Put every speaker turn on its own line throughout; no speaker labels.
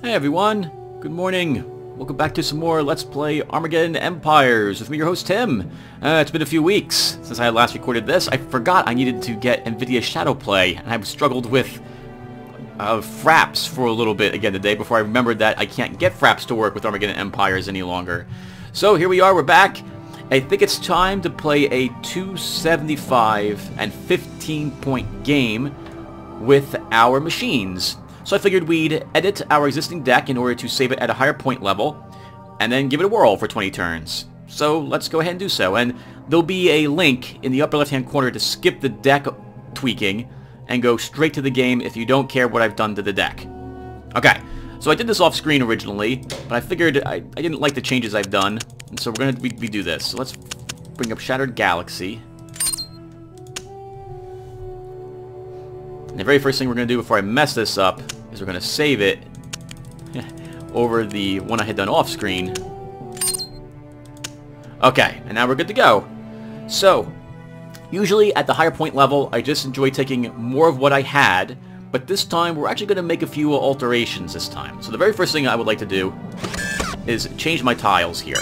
Hey everyone, good morning. Welcome back to some more Let's Play Armageddon Empires with me, your host Tim. It's been a few weeks since I last recorded this. I forgot I needed to get NVIDIA Shadowplay, and I've struggled with Fraps for a little bit again today before I remembered that I can't get Fraps to work with Armageddon Empires any longer. So here we are, we're back. I think it's time to play a 275 and 15 point game with our machines. So I figured we'd edit our existing deck in order to save it at a higher point level, and then give it a whirl for 20 turns. So let's go ahead and do so. And there'll be a link in the upper left-hand corner to skip the deck tweaking and go straight to the game if you don't care what I've done to the deck. Okay, so I did this off screen originally, but I figured I didn't like the changes I've done, and so we're going to redo this. So let's bring up Shattered Galaxy. And the very first thing we're going to do before I mess this up is we're going to save it over the one I had done off screen. Okay, and now we're good to go. So, usually at the higher point level, I just enjoy taking more of what I had, but this time we're actually going to make a few alterations this time. So the very first thing I would like to do is change my tiles here.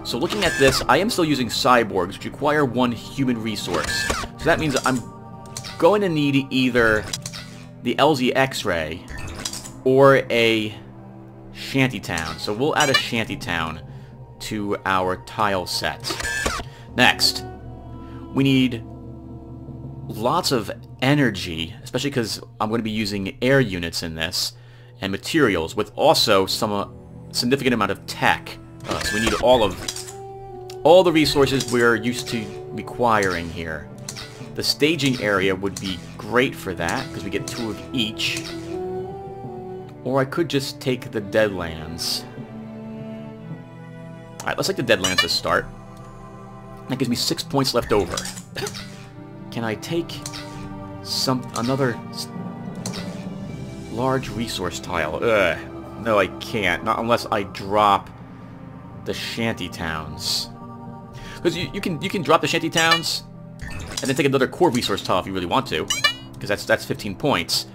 So looking at this, I am still using cyborgs, which require one human resource. So that means I'm going to need either the LZ X-Ray or a shantytown. So we'll add a shantytown to our tile set. Next, we need lots of energy, especially because I'm going to be using air units in this, and materials, with also some significant amount of tech. So we need all the resources we're used to requiring here. The staging area would be great for that, because we get 2 of each. Or I could just take the Deadlands. Alright, let's take the Deadlands to start. That gives me 6 points left over. Can I take another large resource tile? Ugh. No, I can't. Not unless I drop the shanty towns. Because you can drop the shanty towns and then take another core resource tile if you really want to, because that's 15 points.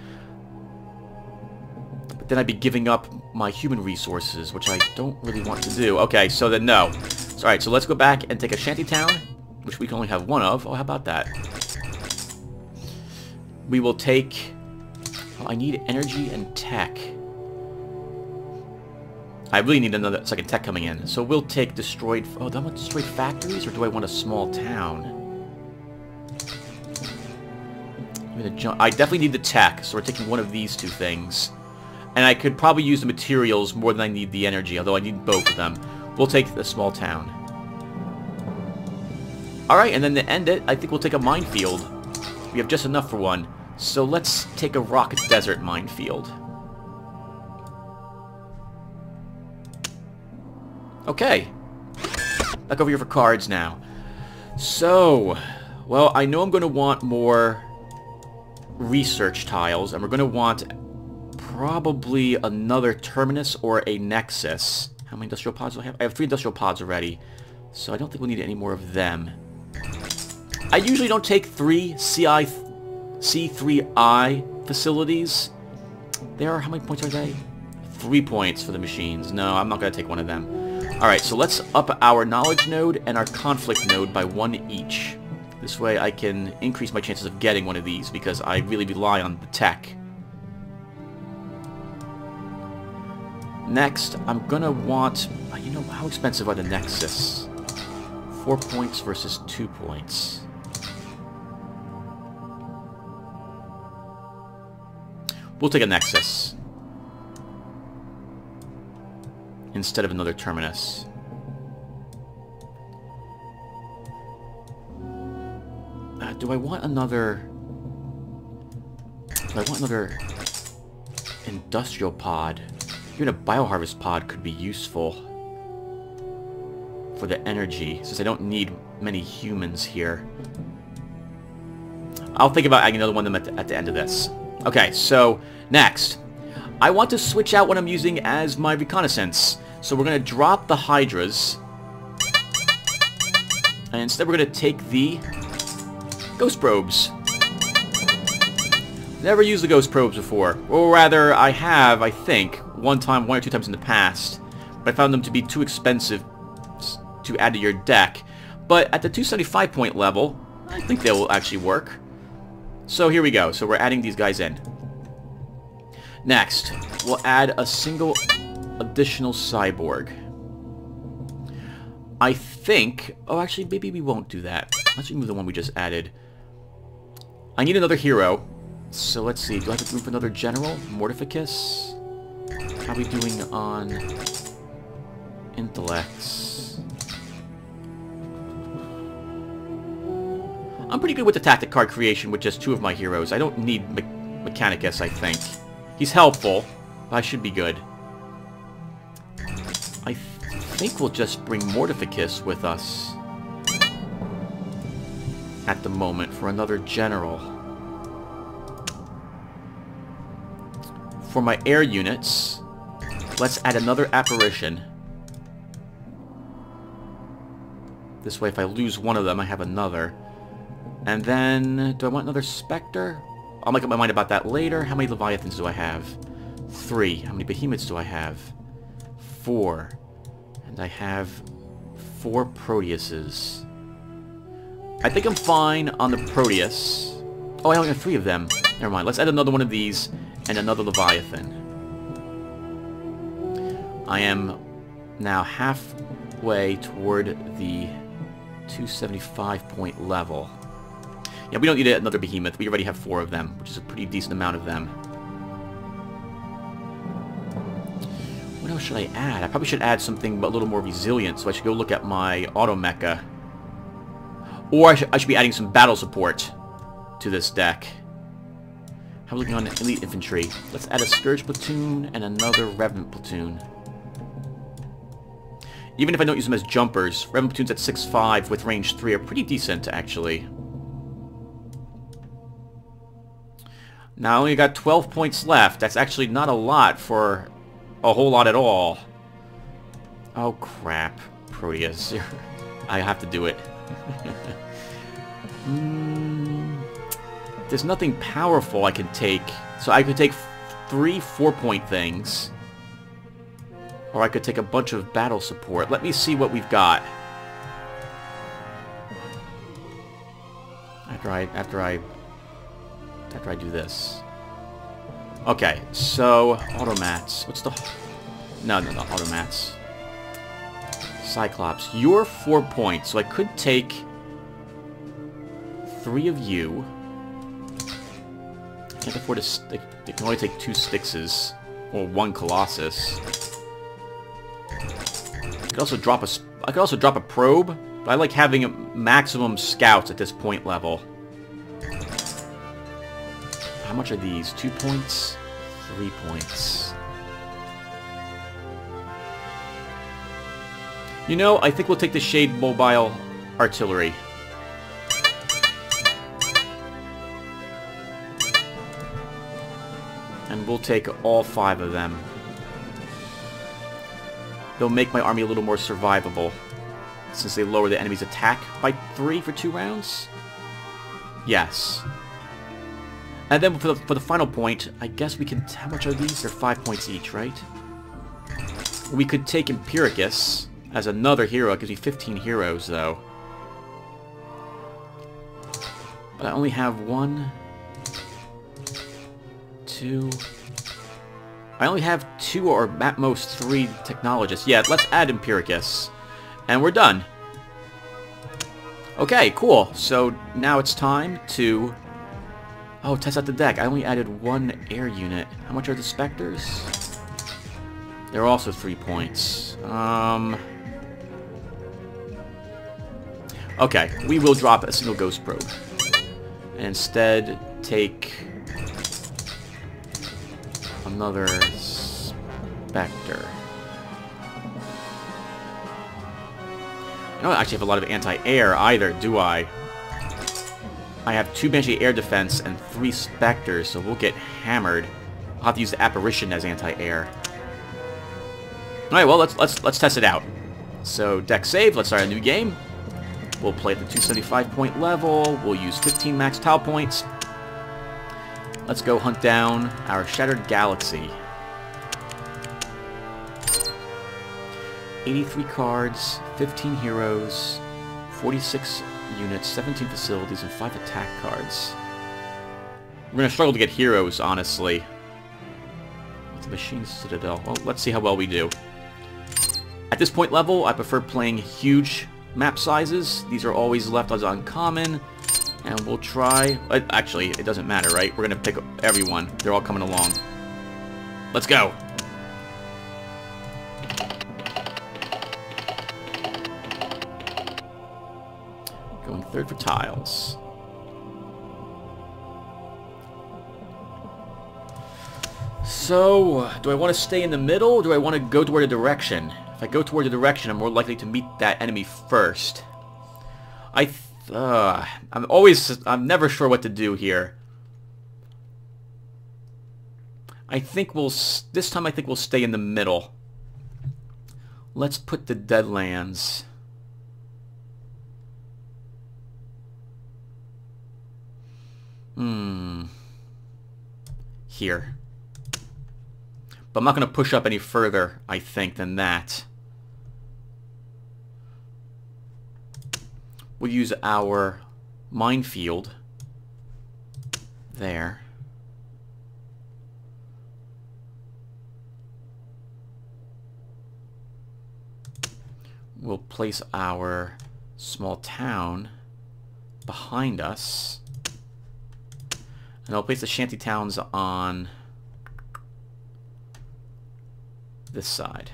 But then I'd be giving up my human resources, which I don't really want to do. Okay, so then no. Alright, so let's go back and take a shantytown, which we can only have one of. Oh, how about that? We will take... Well, I need energy and tech. I really need another second tech coming in. So we'll take destroyed... Oh, do I want destroyed factories, or do I want a small town? I definitely need the tech, so we're taking one of these two things. And I could probably use the materials more than I need the energy, although I need both of them. We'll take the small town. Alright, and then to end it, I think we'll take a minefield. We have just enough for one. So let's take a rock desert minefield. Okay. Back over here for cards now. So, well, I know I'm going to want more research tiles, and we're going to want probably another terminus or a nexus. How many industrial pods do I have? I have 3 industrial pods already, so I don't think we'll need any more of them. I usually don't take 3 C3I facilities. How many points are they? 3 points for the machines. No, I'm not going to take one of them. Alright, so let's up our knowledge node and our conflict node by 1 each. This way I can increase my chances of getting one of these, because I really rely on the tech. Next, I'm gonna want... You know, how expensive are the Nexus? 4 points versus 2 points. We'll take a Nexus instead of another Terminus. Do I want another industrial pod? Even a bioharvest pod could be useful for the energy, since I don't need many humans here. I'll think about adding another one of them at the end of this. Okay, so next, I want to switch out what I'm using as my reconnaissance. So we're going to drop the Hydras, and instead we're going to take the Ghost Probes. Never used the ghost probes before. Or rather, I have, I think, one or two times in the past. But I found them to be too expensive to add to your deck. But at the 275 point level, I think they will actually work. So here we go. So we're adding these guys in. Next, we'll add a single additional cyborg. I think... Oh, actually, maybe we won't do that. Let's remove the one we just added. I need another hero. So let's see. Do I have to move another general? Mortificus? How are we doing on intellects? I'm pretty good with the tactic card creation with just 2 of my heroes. I don't need Mechanicus, I think. He's helpful, but I should be good. I think we'll just bring Mortificus with us at the moment for another general. For my air units, let's add another apparition. This way, if I lose one of them, I have another. And then, do I want another Spectre? I'll make up my mind about that later. How many Leviathans do I have? 3. How many Behemoths do I have? 4. And I have 4 Proteuses. I think I'm fine on the Proteus. Oh, I only have 3 of them. Never mind. Let's add another one of these and another Leviathan. I am now halfway toward the 275 point level. Yeah, we don't need another Behemoth. We already have 4 of them, which is a pretty decent amount of them. What else should I add? I probably should add something a little more resilient, so I should go look at my Auto Mecha. Or I should be adding some battle support to this deck. How are we looking on Elite Infantry? Let's add a Scourge Platoon and another Revenant Platoon. Even if I don't use them as jumpers, Revenant Platoons at 6.5 with range 3 are pretty decent, actually. Now I only got 12 points left. That's actually not a lot for a whole lot at all. Oh crap. Proteus. I have to do it. There's nothing powerful I can take. So I could take 3 4-point things. Or I could take a bunch of battle support. Let me see what we've got. After I do this. Okay, so automats. What's the... No, automats. Cyclops. You're 4 points, so I could take 3 of you. Can't afford to... They can only take 2 Styxes. Or 1 Colossus. I could also drop a probe, but I like having maximum scouts at this point level. How much are these? 2 points? 3 points. You know, I think we'll take the Shade Mobile Artillery. And we'll take all 5 of them. They'll make my army a little more survivable, since they lower the enemy's attack by 3 for 2 rounds? Yes. And then for the final point, I guess we can... How much are these? They're 5 points each, right? We could take Empiricus as another hero. It gives me 15 heroes, though. But I only have 1... 2... I only have 2 or at most 3 technologists. Yeah, let's add Empiricus. And we're done. Okay, cool. So now it's time to... Oh, test out the deck. I only added 1 air unit. How much are the Spectres? They're also 3 points. Okay, we will drop a single Ghost Probe. And instead take... another Spectre. I don't actually have a lot of anti-air either, do I? I have 2 Banshee air defense and 3 Spectres, so we'll get hammered. I'll have to use the Apparition as anti-air. Alright, well, let's test it out. So, deck save, let's start a new game. We'll play at the 275 point level, we'll use 15 max tile points. Let's go hunt down our Shattered Galaxy. 83 cards, 15 heroes, 46 units, 17 facilities, and 5 attack cards. We're going to struggle to get heroes, honestly. What's the Machine Citadel? Well, let's see how well we do. At this point level, I prefer playing huge map sizes. These are always left as uncommon. And we'll try... Actually, it doesn't matter, right? We're going to pick everyone. They're all coming along. Let's go! Going third for tiles. So, do I want to stay in the middle, or do I want to go toward a direction? If I go toward the direction, I'm more likely to meet that enemy first. I'm never sure what to do here. This time I think we'll stay in the middle. Let's put the Deadlands. Here. But I'm not going to push up any further, I think, than that. We'll use our minefield there. We'll place our small town behind us. And I'll place the shanty towns on this side.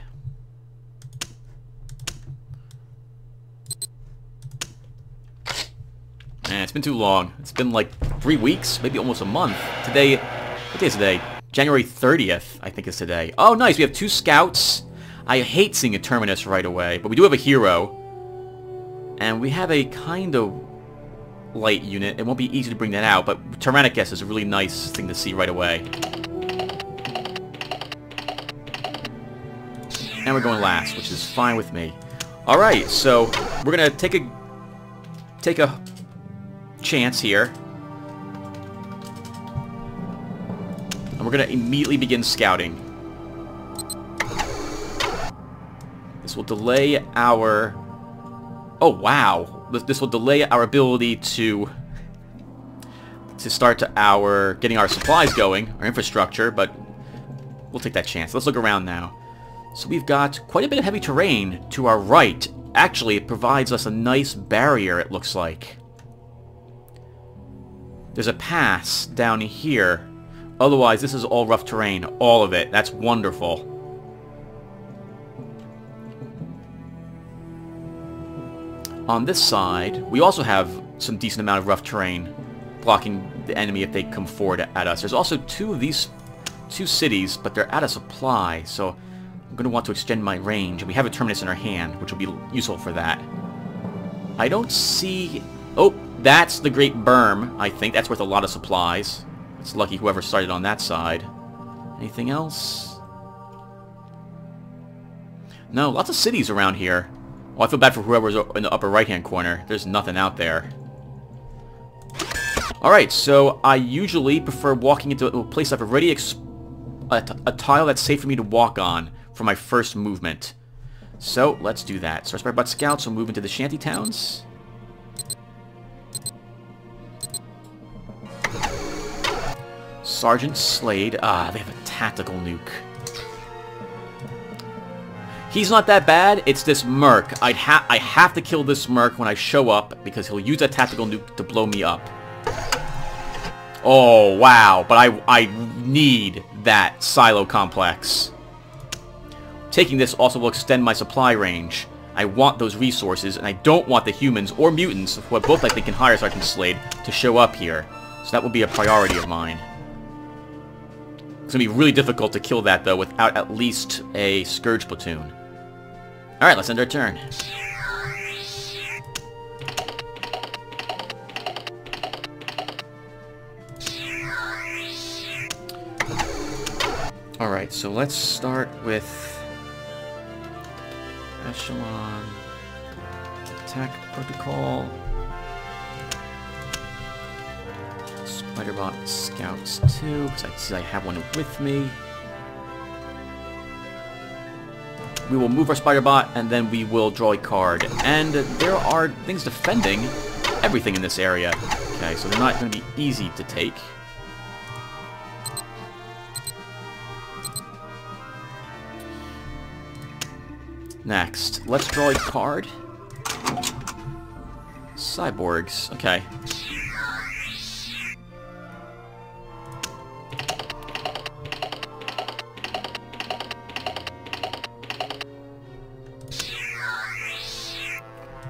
Man, it's been too long. It's been like 3 weeks, maybe almost a month. Today, what day is today? January 30th, I think is today. Oh, nice. We have 2 scouts. I hate seeing a Terminus right away, but we do have a hero. And we have a kind of light unit. It won't be easy to bring that out, but Tyrannicus is a really nice thing to see right away. And we're going last, which is fine with me. Alright, so we're gonna take a chance here. And we're gonna immediately begin scouting. This will delay our... Oh, wow. This will delay our ability to start our getting our supplies going, our infrastructure, but we'll take that chance. Let's look around now. So we've got quite a bit of heavy terrain to our right. Actually, it provides us a nice barrier, it looks like. There's a pass down here. Otherwise, this is all rough terrain. All of it. That's wonderful. On this side, we also have some decent amount of rough terrain blocking the enemy if they come forward at us. There's also 2 of these 2 cities, but they're out of supply, so I'm going to want to extend my range. And we have a Terminus in our hand, which will be useful for that. I don't see... Oh, that's the Great Berm, I think. That's worth a lot of supplies. It's lucky whoever started on that side. Anything else? No, lots of cities around here. Well, I feel bad for whoever's in the upper right-hand corner. There's nothing out there. Alright, so I usually prefer walking into a place I've already a tile that's safe for me to walk on for my first movement. So, let's do that. So, our Spybutt Scouts will move into the shanty towns. Sergeant Slade. Ah, they have a tactical nuke. He's not that bad, it's this Merc. I have to kill this Merc when I show up, because he'll use that tactical nuke to blow me up. Oh, wow. But I need that silo complex. Taking this also will extend my supply range. I want those resources, and I don't want the humans or mutants, who both I think can hire Sergeant Slade, to show up here. So that will be a priority of mine. It's going to be really difficult to kill that, though, without at least a Scourge platoon. Alright, let's end our turn. Alright, so let's start with Echelon Attack Protocol. Spider bot scouts too, because I see I have one with me. We will move our spider bot, and then we will draw a card. And there are things defending everything in this area. Okay, so they're not going to be easy to take. Next, let's draw a card. Cyborgs, okay.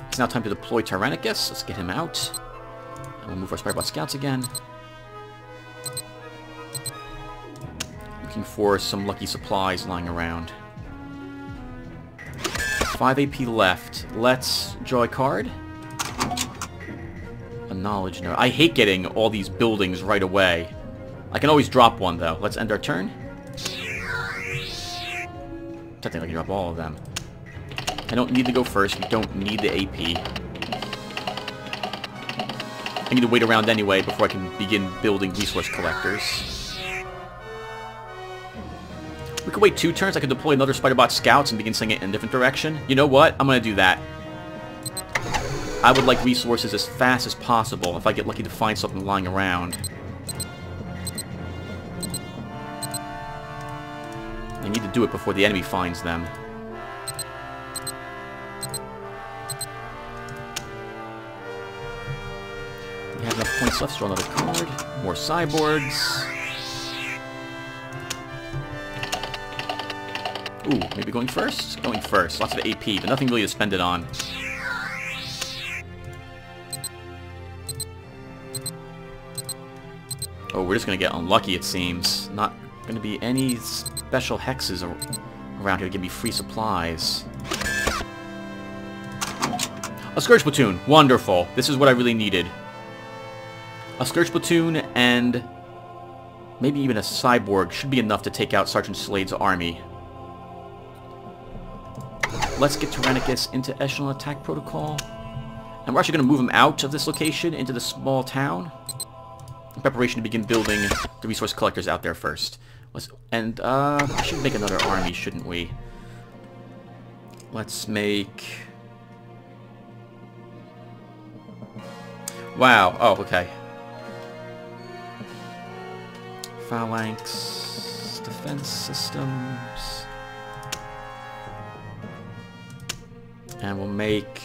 It's now time to deploy Tyrannicus. Let's get him out. And we'll move our Spider-Bot Scouts again. Looking for some lucky supplies lying around. 5 AP left. Let's draw a card. A knowledge node. I hate getting all these buildings right away. I can always drop one, though. Let's end our turn. Technically, I can drop all of them. I don't need to go first. We don't need the AP. I need to wait around anyway before I can begin building resource collectors. We could wait 2 turns. I could deploy another Spider-Bot Scouts and begin sending it in a different direction. You know what? I'm going to do that. I would like resources as fast as possible if I get lucky to find something lying around. I need to do it before the enemy finds them. We have enough points left to draw another card. More cyborgs. Ooh, maybe going first? Going first. Lots of AP, but nothing really to spend it on. Oh, we're just going to get unlucky, it seems. Not going to be any special hexes around here to give me free supplies. A Scourge Platoon. Wonderful. This is what I really needed. A Scourge Platoon and maybe even a Cyborg should be enough to take out Sergeant Slade's army. Let's get Tyrannicus into Echelon Attack Protocol. And we're actually going to move him out of this location into the small town. In preparation to begin building the resource collectors out there first. We should make another army, shouldn't we? Let's make... Wow. Oh, okay. Phalanx... Defense systems... And we'll make...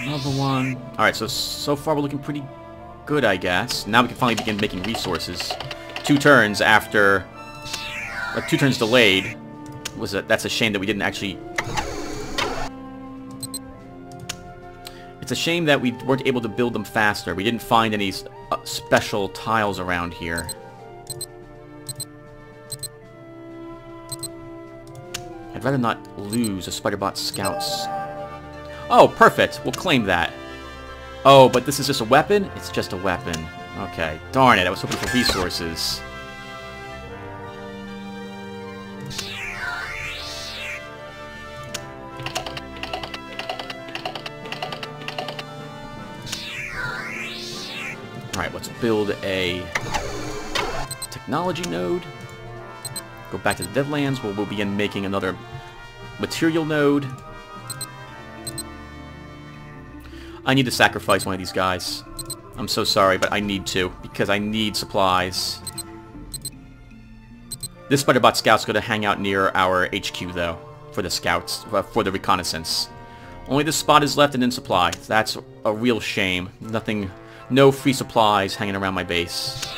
another one. Alright, so far we're looking pretty good, I guess. Now we can finally begin making resources. 2 turns after... 2 turns delayed. That's a shame that we didn't actually... It's a shame that we weren't able to build them faster. We didn't find any special tiles around here. I'd rather not lose a Spider-Bot Scouts. Oh, perfect. We'll claim that. Oh, but this is just a weapon? It's just a weapon. Okay. Darn it. I was hoping for resources. Alright, let's build a technology node. Go back to the Deadlands where we'll begin making another material node. I need to sacrifice one of these guys. I'm so sorry, but I need to, because I need supplies. This Spider-Bot Scout's going to hang out near our HQ, though, for the scouts, for the reconnaissance. Only this spot is left and in supply. That's a real shame. Nothing, no free supplies hanging around my base.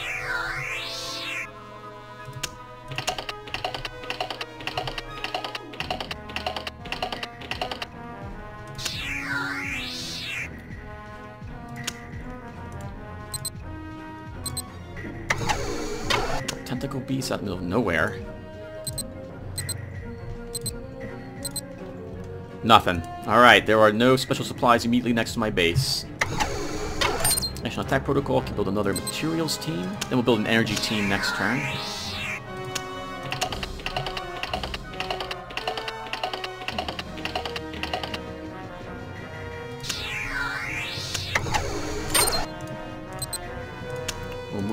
Tentacle beast out in the middle of nowhere. Nothing. Alright, there are no special supplies immediately next to my base. National Attack Protocol can build another materials team. Then we'll build an energy team next turn.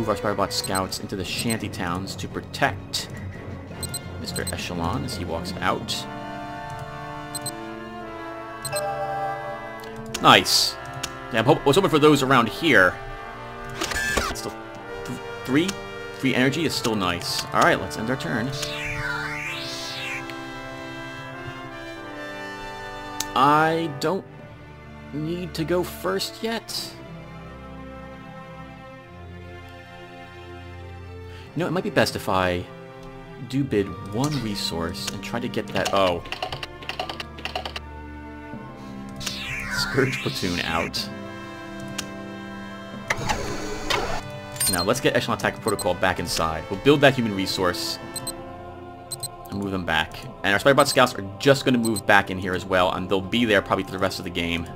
move our Spirebot scouts into the shanty towns to protect Mr. Echelon as he walks out. Nice. Yeah, I was hoping for those around here. Still, three energy is still nice. All right, let's end our turn. I don't need to go first yet. You know, it might be best if I do bid one resource and try to get that... Oh. Scourge Platoon out. Now, let's get Echelon Attack Protocol back inside. We'll build that human resource and move them back. And our Spirebot Scouts are just going to move back in here as well, and they'll be there probably for the rest of the game.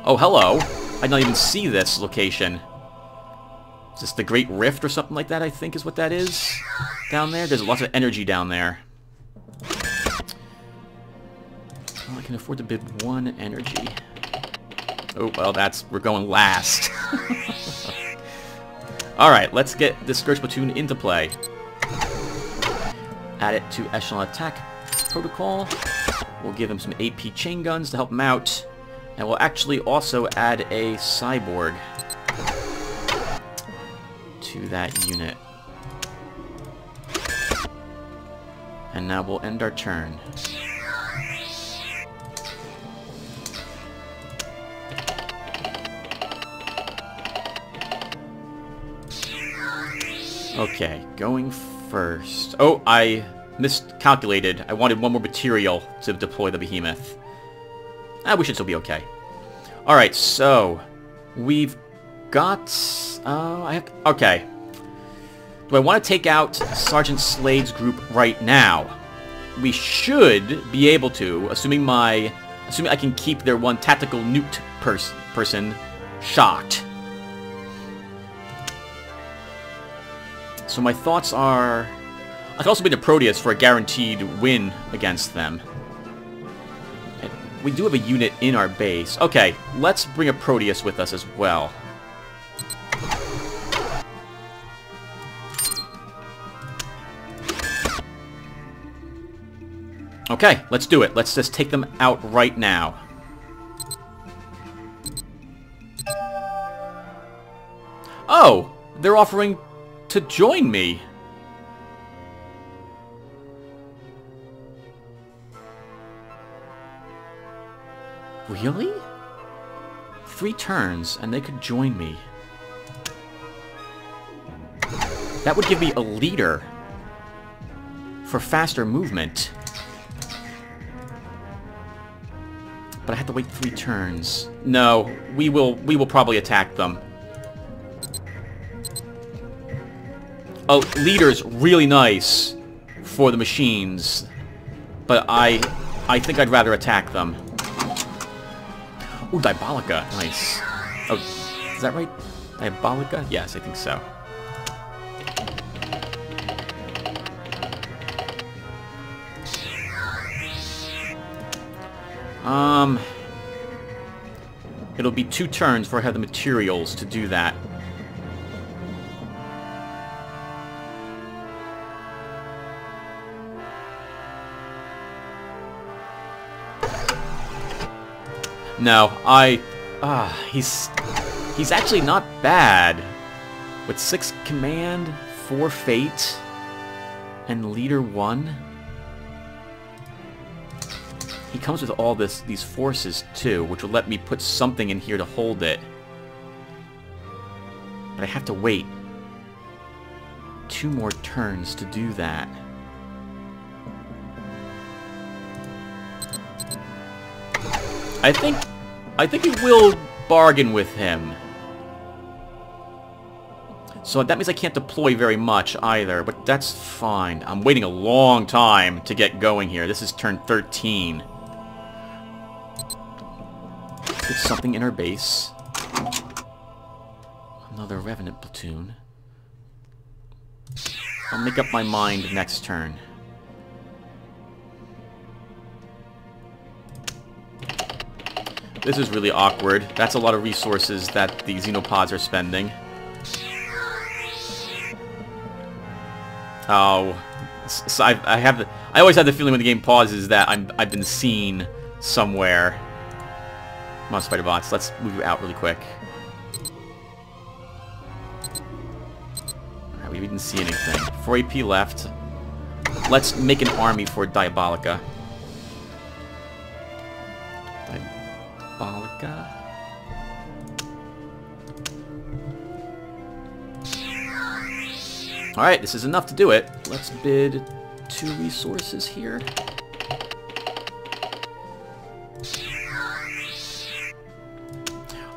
Oh, hello. I did not even see this location. Is this the Great Rift or something like that, I think is what that is? Down there? There's lots of energy down there. Well, I can afford to bid one energy. Oh, well, we're going last. Alright, let's get this Scourge Platoon into play. Add it to Echelon Attack Protocol. We'll give him some AP chain guns to help him out. And we'll actually also add a Cyborg to that unit. And now we'll end our turn. Okay, going first. Oh, I miscalculated. I wanted one more material to deploy the behemoth. We should still be okay. Alright, so we've got... okay. Do I want to take out Sergeant Slade's group right now? We should be able to, assuming I can keep their one tactical nuked person shocked. So my thoughts are... I can also bid a Proteus for a guaranteed win against them. And we do have a unit in our base. Okay, let's bring a Proteus with us as well. Okay, let's do it. Let's just take them out right now. Oh! They're offering to join me. Really? 3 turns, and they could join me. That would give me a leader for faster movement. But I have to wait 3 turns. No, we will probably attack them. Oh, leader's really nice for the machines, but I think I'd rather attack them. Ooh, Diabolica, nice. Oh, is that right? Diabolica? Yes, I think so. It'll be 2 turns before I have the materials to do that. No, he's actually not bad. With 6 command, 4 fate, and leader 1. He comes with all these forces too, which will let me put something in here to hold it. But I have to wait 2 more turns to do that. I think we will bargain with him. So that means I can't deploy very much either, but that's fine. I'm waiting a long time to get going here. This is turn 13. Let's get something in our base. Another Revenant platoon. I'll make up my mind next turn. This is really awkward. That's a lot of resources that the xenopods are spending. Oh, so I always have the feeling when the game pauses that I've been seen somewhere. Come on, spider bots. Let's move out really quick. Alright, we didn't see anything. 4 AP left. Let's make an army for Diabolica. Diabolica. Alright, this is enough to do it. Let's bid 2 resources here.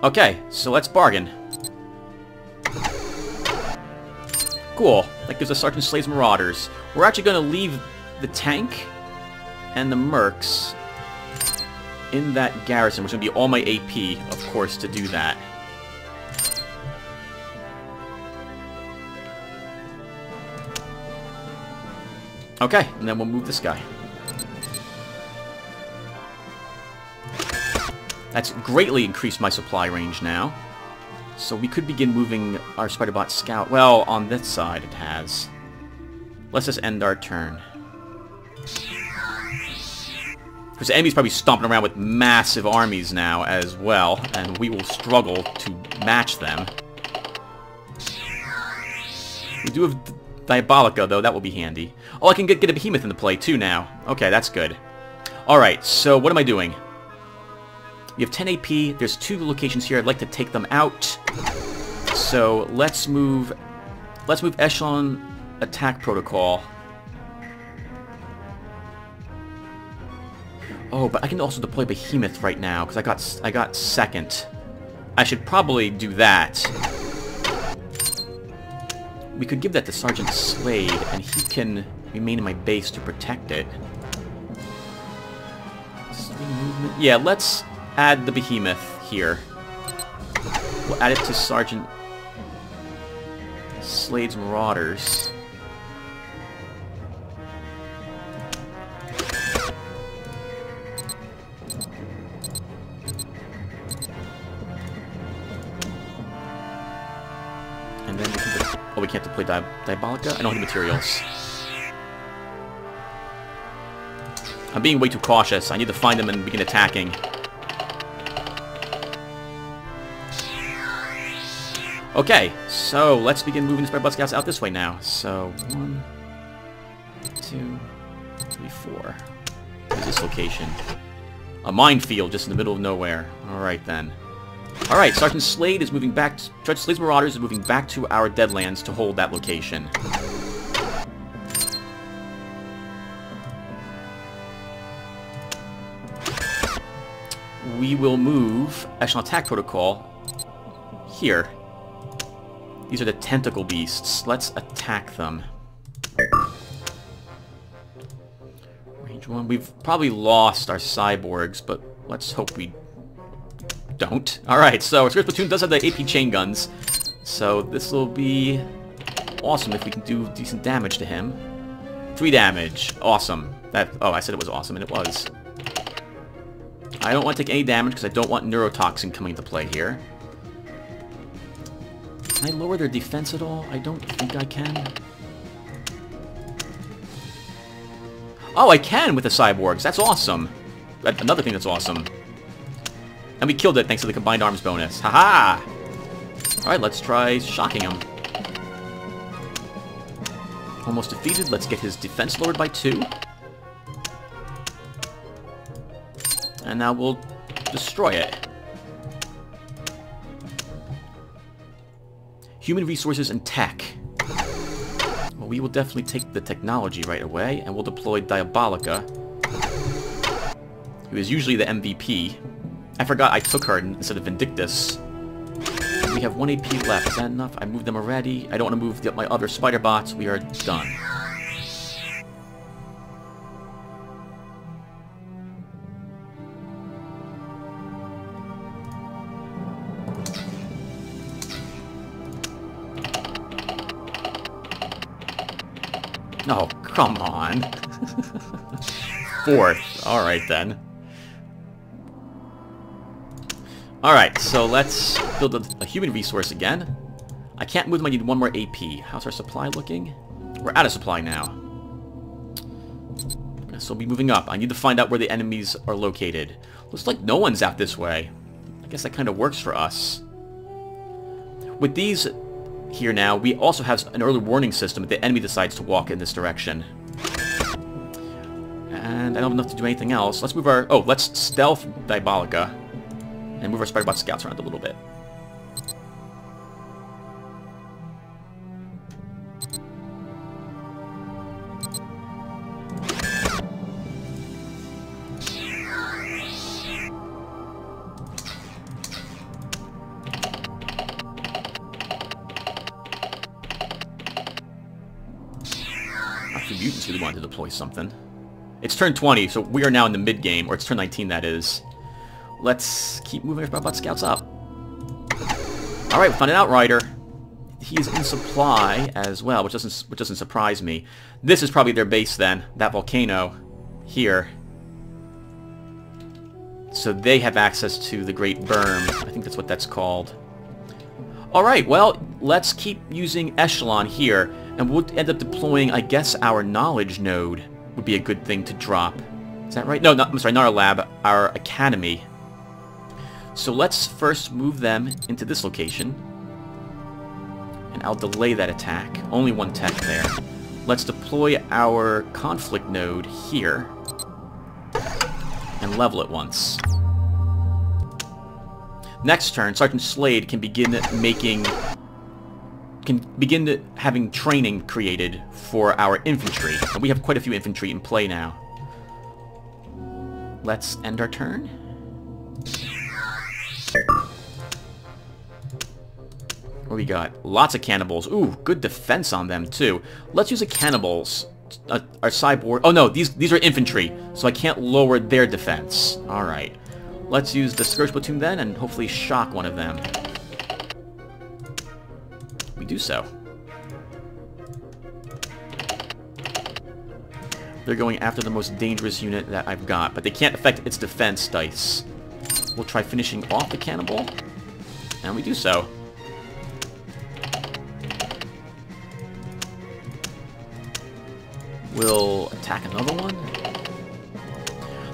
Okay, so let's bargain. Cool. That gives us Sergeant Slade's Marauders. We're actually going to leave the tank and the mercs in that garrison, which is going to be all my AP, of course, to do that. Okay, and then we'll move this guy. That's greatly increased my supply range now. So we could begin moving our Spider-Bot Scout. Well, on this side it has. Let's just end our turn. Because the enemy's probably stomping around with massive armies now as well, and we will struggle to match them. We do have Diabolica, though. That will be handy. Oh, I can get a Behemoth into play, too, now. Okay, that's good. Alright, so what am I doing? We have 10 AP. There's 2 locations here. I'd like to take them out. So let's move Echelon Attack Protocol. Oh, but I can also deploy Behemoth right now because I got second. I should probably do that. We could give that to Sergeant Slade, and he can remain in my base to protect it. Yeah, let's add the Behemoth here. We'll add it to Sergeant Slade's Marauders. And then we can... Oh, we can't deploy Diabolica? I don't have the materials. I'm being way too cautious. I need to find them and begin attacking. Okay, so let's begin moving the Spider-Bot Scouts out this way now. So, 1, 2, 3, 4. Where's this location? A minefield just in the middle of nowhere. Alright then. Alright, Sergeant Slade is moving back... Sergeant Slade's Marauders is moving back to our Deadlands to hold that location. We will move Echelon Attack Protocol here. These are the tentacle beasts. Let's attack them. Range 1. We've probably lost our cyborgs, but let's hope we don't. Alright, so our Spirit Platoon does have the AP chain guns, so this will be awesome if we can do decent damage to him. 3 damage. Awesome. Oh, I said it was awesome, and it was. I don't want to take any damage because I don't want Neurotoxin coming into play here. Can I lower their defense at all? I don't think I can. Oh, I can with the cyborgs. That's awesome. Another thing that's awesome. And we killed it thanks to the combined arms bonus. Haha! Alright, let's try shocking him. Almost defeated. Let's get his defense lowered by 2. And now we'll destroy it. Human resources and tech. Well, we will definitely take the technology right away, and we'll deploy Diabolica, who is usually the MVP. I forgot I took her instead of Vindictus. We have 1 AP left. Is that enough? I moved them already. I don't want to move my other spider bots. We are done. Oh, come on. 4th. Alright then. Alright, so let's build a human resource again. I can't move them, I need 1 more AP. How's our supply looking? We're out of supply now. So we'll be moving up. I need to find out where the enemies are located. Looks like no one's out this way. I guess that kind of works for us. With these here now, we also have an early warning system if the enemy decides to walk in this direction. And I don't have enough to do anything else. Let's move our... Oh, let's stealth Diabolica. And move our Spider-Bot scouts around a little bit. Mutants really wanted to deploy something. It's turn 20, so we are now in the mid-game, or it's turn 19, that is. Let's keep moving our Spider-Bot scouts up. Alright, we found an Outrider. He is in supply as well, which doesn't surprise me. This is probably their base then, that volcano here. So they have access to the Great Berm. I think that's what that's called. Alright, well, let's keep using Echelon here. And we'll end up deploying, I guess, our knowledge node would be a good thing to drop. Is that right? No, I'm sorry, not our lab, our academy. So let's first move them into this location. And I'll delay that attack. Only 1 tech there. Let's deploy our conflict node here. And level it once. Next turn, Sergeant Slade can begin having training created for our infantry. And we have quite a few infantry in play now. Let's end our turn. What we got? Lots of cannibals. Ooh, good defense on them too. Let's use the cannibals. Our cyborg... Oh no, these are infantry, so I can't lower their defense. Alright. Let's use the Scourge Platoon then, and hopefully shock one of them. We do so. They're going after the most dangerous unit that I've got, but they can't affect its defense dice. We'll try finishing off the cannibal, and we do so. We'll attack another one.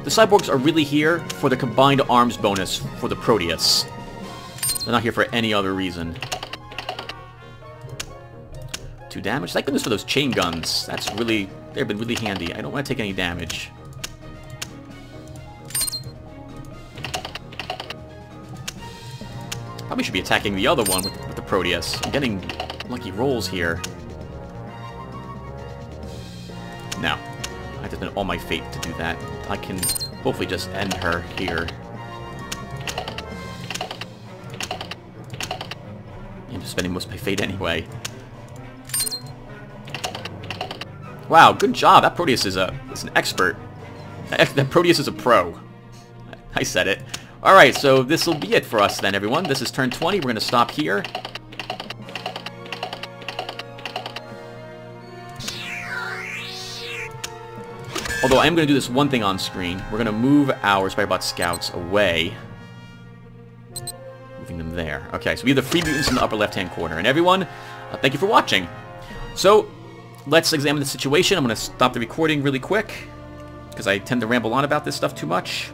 The cyborgs are really here for the combined arms bonus for the Proteus. They're not here for any other reason. 2 damage. Thank goodness for those chain guns. That's really... They've been really handy. I don't want to take any damage. Probably should be attacking the other one with the Proteus. I'm getting lucky rolls here. No. I have to spend all my fate to do that. I can hopefully just end her here. I'm just spending most of my fate anyway. Wow, good job. That Proteus is an expert. That Proteus is a pro. I said it. Alright, so this will be it for us then, everyone. This is turn 20. We're going to stop here. Although I am going to do this one thing on screen. We're going to move our Spider-Bot scouts away. Moving them there. Okay, so we have the free mutants in the upper left-hand corner. And everyone, thank you for watching. So, let's examine the situation. I'm going to stop the recording really quick, because I tend to ramble on about this stuff too much.